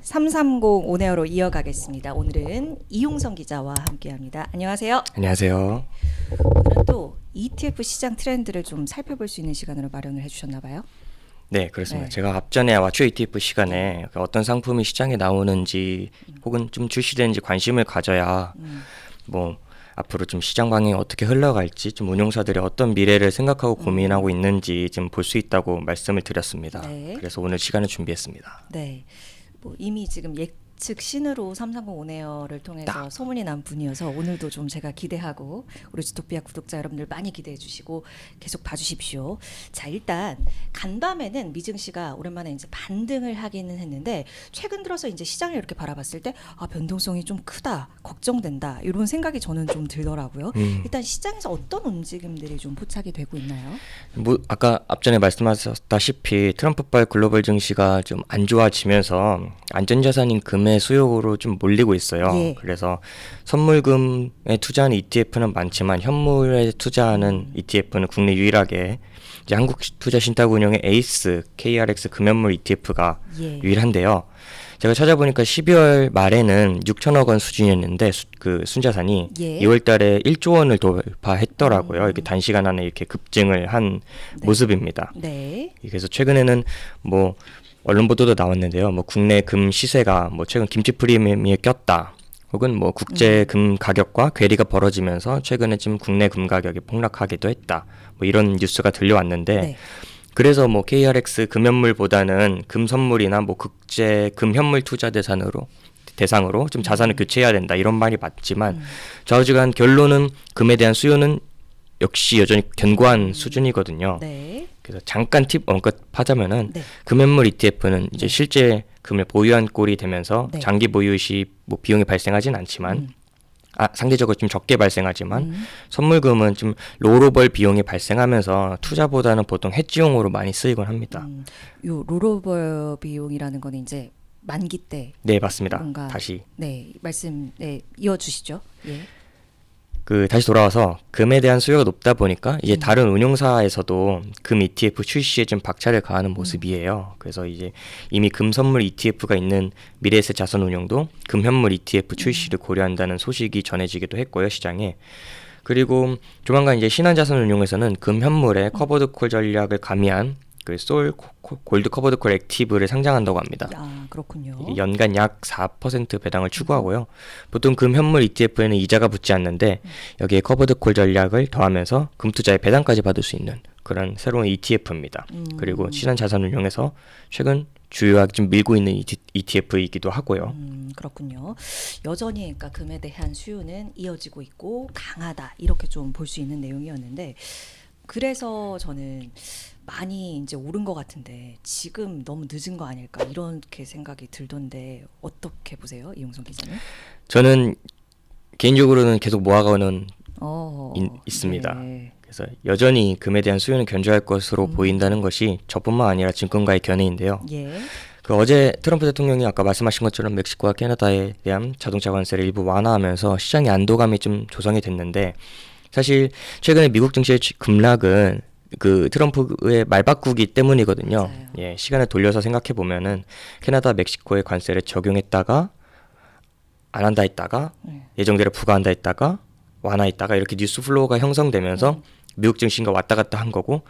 330 온에어로 이어가겠습니다. 오늘은 이용성 기자와 함께합니다. 안녕하세요. 안녕하세요. 오늘은 또 ETF 시장 트렌드를 좀 살펴볼 수 있는 시간으로 마련을 해주셨나 봐요. 네, 그렇습니다. 네. 제가 앞전에 와초 ETF 시간에 어떤 상품이 시장에 나오는지 혹은 좀 출시되는지 관심을 가져야 뭐 앞으로 좀 시장 방향이 어떻게 흘러갈지 좀 운용사들이 어떤 미래를 생각하고 고민하고 있는지 좀 볼 수 있다고 말씀을 드렸습니다. 네. 그래서 오늘 시간을 준비했습니다. 네, 뭐 이미 지금 예측 신으로 330 온에어를 통해서 소문이 난 분이어서 오늘도 좀 제가 기대하고 우리 주토피아 구독자 여러분들 많이 기대해 주시고 계속 봐주십시오. 자, 일단 간밤에는 미증 씨가 오랜만에 이제 반등을 하기는 했는데 최근 들어서 이제 시장을 이렇게 바라봤을 때 변동성이 좀 크다, 걱정된다 이런 생각이 저는 좀 들더라고요. 일단 시장에서 어떤 움직임들이 좀 포착이 되고 있나요? 뭐 아까 앞전에 말씀하셨다시피 트럼프발 글로벌 증시가 좀 안 좋아지면서 안전자산인 금의 수요로 좀 몰리고 있어요. 예. 그래서 선물금에 투자하는 ETF는 많지만 현물에 투자하는 ETF는 국내 유일하게 이제 한국투자신탁운용의 에이스 KRX 금연물 ETF가 예. 유일한데요. 제가 찾아보니까 12월 말에는 6천억 원 수준이었는데 그 순자산이 예. 2월 달에 1조 원을 돌파했더라고요. 이렇게 단시간 안에 이렇게 급증을 한 네. 모습입니다. 네. 그래서 최근에는 뭐 언론 보도도 나왔는데요. 뭐 국내 금 시세가 뭐 최근 김치 프리미엄이 꼈다. 혹은 뭐 국제 금 가격과 괴리가 벌어지면서 최근에 지금 국내 금 가격이 폭락하기도 했다. 뭐 이런 뉴스가 들려왔는데 네. 그래서 뭐 KRX 금연물보다는 금 선물이나 뭐 국제 금 현물 투자 대상으로 좀 자산을 교체해야 된다 이런 말이 맞지만 좌우지간 결론은 금에 대한 수요는 역시 여전히 견고한 수준이거든요. 네. 그래서 잠깐 팁 언급하자면은 네. 금연물 ETF는 이제 실제 금을 보유한 꼴이 되면서 네. 장기 보유 시 뭐 비용이 발생하진 않지만 상대적으로 좀 적게 발생하지만 선물금은 좀 롤오버 비용이 발생하면서 투자보다는 보통 해지용으로 많이 쓰이곤 합니다. 요 롤오버 비용이라는 거는 이제 만기 때 네, 맞습니다. 뭔가 다시 말씀 이어주시죠. 예. 다시 돌아와서 금에 대한 수요가 높다 보니까 이제 다른 운용사에서도 금 ETF 출시에 좀 박차를 가하는 모습이에요. 그래서 이제 이미 금 선물 ETF가 있는 미래에셋 자산운용도 금 현물 ETF 출시를 고려한다는 소식이 전해지기도 했고요, 시장에. 그리고 조만간 이제 신한자산운용에서는 금 현물에 커버드콜 전략을 가미한 그 솔 골드 커버드콜 액티브를 상장한다고 합니다. 아, 그렇군요. 연간 약 4% 배당을 추구하고요. 보통 금 현물 ETF에는 이자가 붙지 않는데 여기에 커버드콜 전략을 더하면서 금 투자의 배당까지 받을 수 있는 그런 새로운 ETF입니다. 그리고 신한자산운용에서 최근 주요하게 좀 밀고 있는 ETF이기도 하고요. 그렇군요. 여전히 그러니까 금에 대한 수요는 이어지고 있고 강하다 이렇게 좀 볼 수 있는 내용이었는데 그래서 저는 많이 이제 오른 것 같은데 지금 너무 늦은 거 아닐까 이렇게 생각이 들던데 어떻게 보세요, 이용성 기자는? 저는 개인적으로는 계속 모아가는 있습니다. 네. 그래서 여전히 금에 대한 수요는 견조할 것으로 보인다는 것이 저뿐만 아니라 증권가의 견해인데요. 예. 어제 트럼프 대통령이 아까 말씀하신 것처럼 멕시코와 캐나다에 대한 자동차 관세를 일부 완화하면서 시장의 안도감이 좀 조성이 됐는데 사실 최근에 미국 증시의 급락은 그 트럼프의 말바꾸기 때문이거든요. 맞아요. 예, 시간을 돌려서 생각해 보면은 캐나다, 멕시코의 관세를 적용했다가 안 한다 했다가 예정대로 부과한다 했다가 완화했다가 이렇게 뉴스 플로우가 형성되면서 미국 증시가 왔다 갔다 한 거고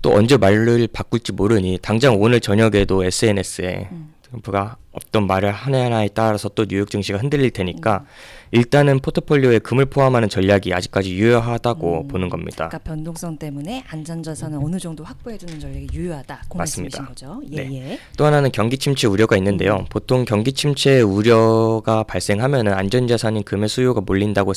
또 언제 말을 바꿀지 모르니 당장 오늘 저녁에도 SNS에 트럼프가 어떤 말을 하느냐에 따라서 또 뉴욕 증시가 흔들릴 테니까 일단은 포트폴리오에 금을 포함하는 전략이 아직까지 유효하다고 보는 겁니다. 그러니까 변동성 때문에 안전자산을 어느 정도 확보해주는 전략이 유효하다. 그 맞습니다. 말씀이신 거죠. 예, 네. 예. 또 하나는 경기 침체 우려가 있는데요. 보통 경기 침체 우려가 발생하면은 안전자산인 금의 수요가 몰린다고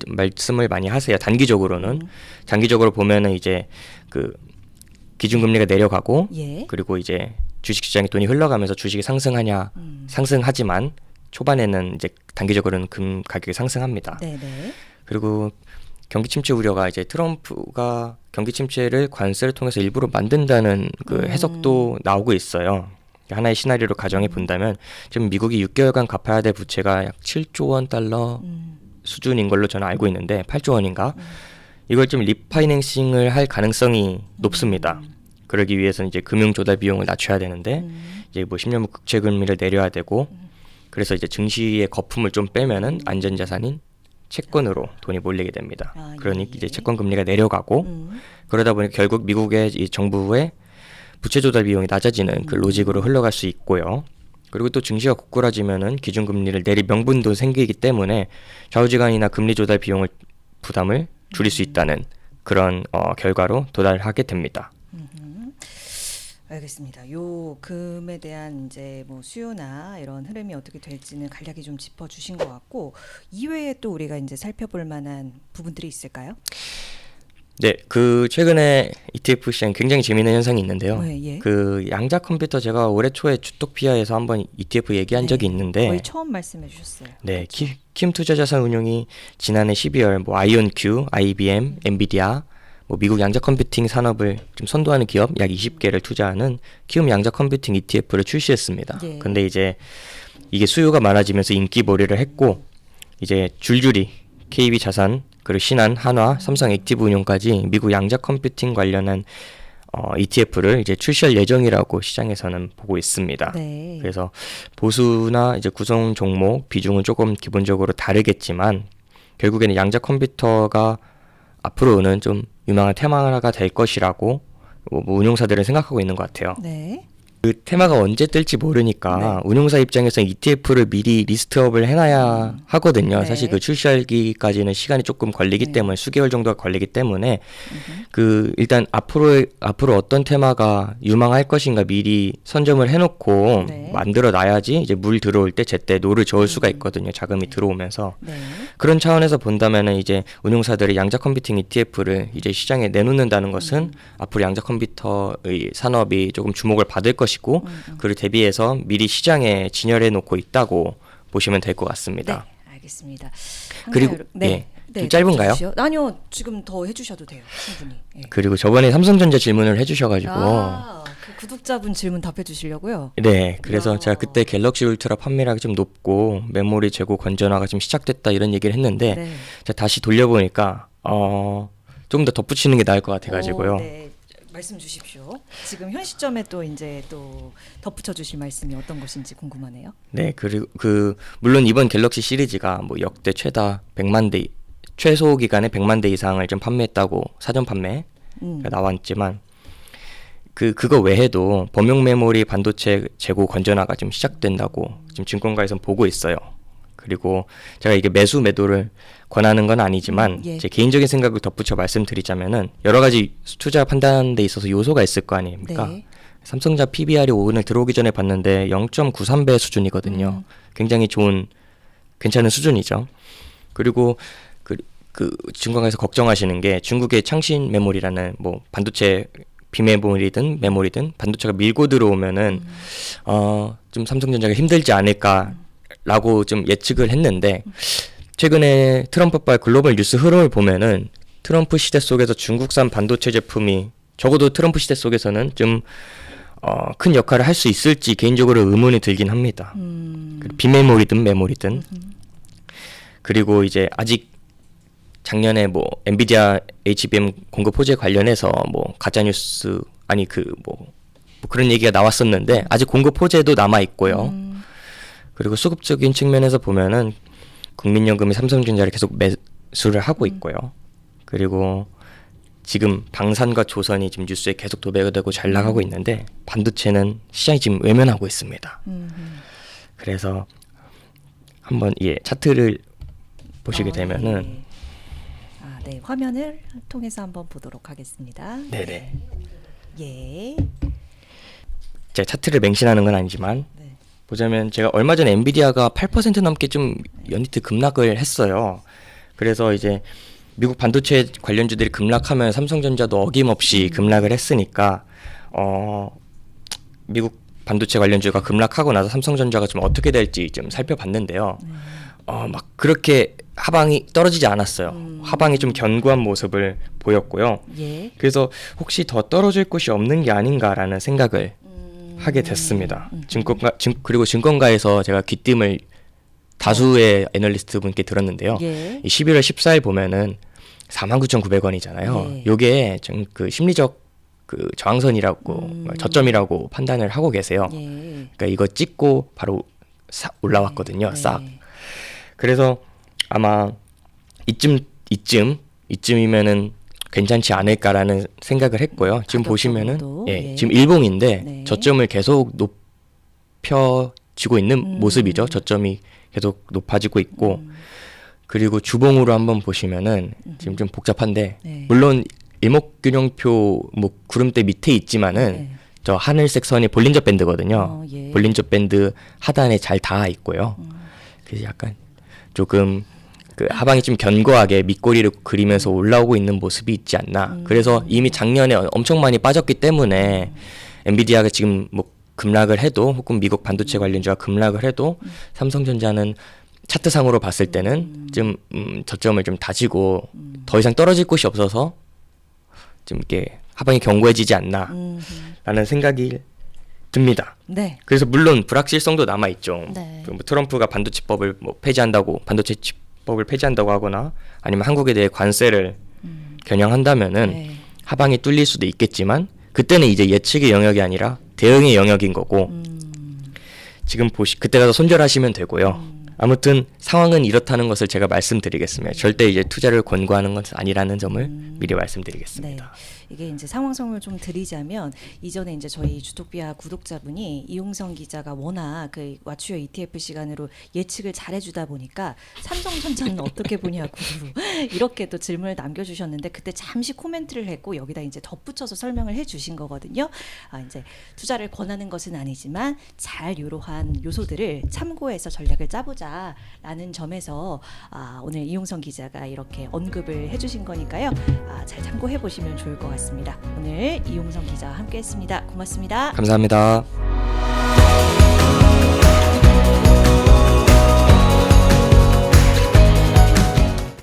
말씀을 많이 하세요. 단기적으로는. 장기적으로 보면은 이제 그 기준금리가 내려가고 예. 그리고 이제 주식시장에 돈이 흘러가면서 주식이 상승하지만 초반에는 이제 단기적으로는 금 가격이 상승합니다. 네네. 그리고 경기 침체 우려가 이제 트럼프가 경기 침체를 관세를 통해서 일부러 만든다는 그 해석도 나오고 있어요. 하나의 시나리오로 가정해 본다면 지금 미국이 6개월간 갚아야 될 부채가 약 7조 원 달러 수준인 걸로 저는 알고 있는데 8조 원인가? 이걸 좀 리파이낸싱을 할 가능성이 높습니다. 그러기 위해서는 이제 금융 조달 비용을 낮춰야 되는데 이제 뭐 10년물 국채 금리를 내려야 되고 그래서 이제 증시의 거품을 좀 빼면은 안전자산인 채권으로 돈이 몰리게 됩니다. 그러니 예. 이제 채권 금리가 내려가고 그러다 보니 결국 미국의 이 정부의 부채 조달 비용이 낮아지는 그 로직으로 흘러갈 수 있고요. 그리고 또 증시가 고꾸라지면은 기준금리를 내릴 명분도 생기기 때문에 좌우지간이나 금리 조달 비용을 부담을 줄일 수 있다는 그런 결과로 도달하게 됩니다. 알겠습니다. 요 금에 대한 이제 뭐 수요나 이런 흐름이 어떻게 될지는 간략히 좀 짚어주신 것 같고 이외에 또 우리가 이제 살펴볼 만한 부분들이 있을까요? 네, 그 최근에 ETF 시장 굉장히 재미있는 현상이 있는데요. 예. 그 양자 컴퓨터 제가 올해 초에 주톡피아에서 한번 ETF 얘기한 적이 있는데, 거의 처음 말씀해 주셨어요. 네, 킴 투자자산운용이 지난해 12월 뭐 아이온큐, IBM, 엔비디아, 뭐 미국 양자 컴퓨팅 산업을 좀 선도하는 기업 약 20개를 투자하는 키움 양자 컴퓨팅 ETF를 출시했습니다. 예. 근데 이제 이게 수요가 많아지면서 인기몰이를 했고 이제 줄줄이 KB 자산, 그리고 신한, 한화, 삼성 액티브 운용까지 미국 양자 컴퓨팅 관련한 ETF를 이제 출시할 예정이라고 시장에서는 보고 있습니다. 네. 그래서 보수나 이제 구성 종목 비중은 조금 기본적으로 다르겠지만 결국에는 양자 컴퓨터가 앞으로는 좀 유망한 테마가 될 것이라고 뭐 운용사들은 생각하고 있는 것 같아요. 네. 그 테마가 언제 뜰지 모르니까 운용사 입장에서는 ETF를 미리 리스트업을 해놔야 하거든요. 네. 사실 그 출시하기까지는 시간이 조금 걸리기 때문에 수개월 정도가 걸리기 때문에 그 일단 앞으로 어떤 테마가 유망할 것인가 미리 선점을 해놓고 네. 만들어 놔야지 이제 물 들어올 때 제때 노를 저을 수가 있거든요. 자금이 들어오면서. 네. 그런 차원에서 본다면은 이제 운용사들이 양자 컴퓨팅 ETF를 이제 시장에 내놓는다는 것은 앞으로 양자 컴퓨터의 산업이 조금 주목을 받을 것이고 그를 대비해서 미리 시장에 진열해 놓고 있다고 보시면 될 것 같습니다. 네. 알겠습니다. 그리고 네. 좀 짧은가요? 해주시죠. 아니요, 지금 더 해주셔도 돼요. 충분히. 예. 그리고 저번에 삼성전자 질문을 해주셔가지고 그 구독자분 질문 답해 주시려고요. 네, 그래서 야. 제가 그때 갤럭시 울트라 판매량이 좀 높고 메모리 재고 건전화가 좀 시작됐다 이런 얘기를 했는데 네. 제가 다시 돌려보니까 좀 더 덧붙이는 게 나을 것 같아가지고요. 네. 말씀 주십시오. 지금 현 시점에 또 이제 또 덧붙여 주실 말씀이 어떤 것인지 궁금하네요. 네, 그리고 물론 이번 갤럭시 시리즈가 뭐 역대 최다 100만 대 최소 기간에 100만 대 이상을 좀 판매했다고 사전 판매 나왔지만 그거 외에도 범용 메모리 반도체 재고 건전화가 좀 시작된다고 지금 증권가에서는 보고 있어요. 그리고 제가 이게 매수 매도를 권하는 건 아니지만 예. 제 개인적인 생각을 덧붙여 말씀드리자면은 여러 가지 투자 판단하는 데 있어서 요소가 있을 거 아닙니까? 네. 삼성전자 PBR이 오늘 들어오기 전에 봤는데 0.93배 수준이거든요. 굉장히 괜찮은 수준이죠. 그리고 그 증권가에서 걱정하시는 게 중국의 창신 메모리라는 뭐 반도체 비메모리든 메모리든 반도체가 밀고 들어오면은 좀 삼성전자가 힘들지 않을까라고 좀 예측을 했는데 최근에 트럼프발 글로벌 뉴스 흐름을 보면은 트럼프 시대 속에서 중국산 반도체 제품이 적어도 트럼프 시대 속에서는 좀 큰 역할을 할 수 있을지 개인적으로 의문이 들긴 합니다. 비메모리든 메모리든 그리고 이제 아직 작년에 뭐 엔비디아 HBM 공급 호재 관련해서 뭐 가짜 뉴스 아니 뭐 그런 얘기가 나왔었는데 아직 공급 호재도 남아 있고요. 그리고 수급적인 측면에서 보면은 국민연금이 삼성전자를 계속 매수를 하고 있고요. 그리고 지금 방산과 조선이 지금 뉴스에 계속 도배가 되고 잘 나가고 있는데 반도체는 시장이 지금 외면하고 있습니다. 그래서 한번 차트를 보시게 되면은 네. 네, 화면을 통해서 한번 보도록 하겠습니다. 네네. 예. 제가 차트를 맹신하는 건 아니지만 네. 보자면 제가 얼마 전에 엔비디아가 8% 넘게 좀 연이트 급락을 했어요. 그래서 이제 미국 반도체 관련주들이 급락하면 삼성전자도 어김없이 급락을 했으니까 미국 반도체 관련주가 급락하고 나서 삼성전자가 좀 어떻게 될지 좀 살펴봤는데요. 막 그렇게 하방이 떨어지지 않았어요. 하방이 좀 견고한 모습을 보였고요. 예. 그래서 혹시 더 떨어질 곳이 없는 게 아닌가라는 생각을 하게 됐습니다. 그리고 증권가에서 제가 귀띔을 다수의 애널리스트 분께 들었는데요. 예. 이 11월 14일 보면은 49,900원이잖아요. 예. 요게 좀 그 심리적 그 저항선이라고 저점이라고 판단을 하고 계세요. 예. 그러니까 이거 찍고 바로 싹 올라왔거든요. 네. 싹. 그래서 아마 이쯤이면은 괜찮지 않을까라는 생각을 했고요. 지금 보시면은 가격적으로도, 예. 지금 일봉인데 네. 저점을 계속 높여지고 있는 모습이죠. 저점이 계속 높아지고 있고 그리고 주봉으로 한번 보시면은 지금 좀 복잡한데 네. 물론 일목균형표 뭐 구름대 밑에 있지만은 네. 저 하늘색 선이 볼린저 밴드거든요. 예. 볼린저 밴드 하단에 잘 닿아 있고요. 그래서 약간 조금 그 하방이 좀 견고하게 밑꼬리를 그리면서 올라오고 있는 모습이 있지 않나. 그래서 이미 작년에 엄청 많이 빠졌기 때문에 엔비디아가 지금 뭐 급락을 해도 혹은 미국 반도체 관련주가 급락을 해도 삼성전자는 차트상으로 봤을 때는 좀 저점을 좀 다지고 더 이상 떨어질 곳이 없어서 좀 이렇게 하방이 견고해지지 않나라는 생각이 듭니다. 네. 그래서 물론 불확실성도 남아 있죠. 네. 뭐 트럼프가 반도체법을 뭐 폐지한다고 반도체법을 폐지한다고 하거나 아니면 한국에 대해 관세를 겨냥한다면은 네. 하방이 뚫릴 수도 있겠지만 그때는 이제 예측의 영역이 아니라 대응의 영역인 거고 지금 그때 가서 손절하시면 되고요. 아무튼 상황은 이렇다는 것을 제가 말씀드리겠습니다. 절대 이제 투자를 권고하는 것은 아니라는 점을 미리 말씀드리겠습니다. 네. 이게 이제 상황성을 좀 드리자면 이전에 이제 저희 주토피아 구독자분이 이용성 기자가 워낙 그 와추어 ETF 시간으로 예측을 잘해주다 보니까 삼성전자는 어떻게 보냐고 이렇게 또 질문을 남겨주셨는데 그때 잠시 코멘트를 했고 여기다 이제 덧붙여서 설명을 해주신 거거든요. 이제 투자를 권하는 것은 아니지만 잘 이러한 요소들을 참고해서 전략을 짜보자라는 점에서 오늘 이용성 기자가 이렇게 언급을 해주신 거니까요. 잘 참고해 보시면 좋을 것 같습니다. 오늘 이용성 기자와 함께했습니다. 고맙습니다. 감사합니다.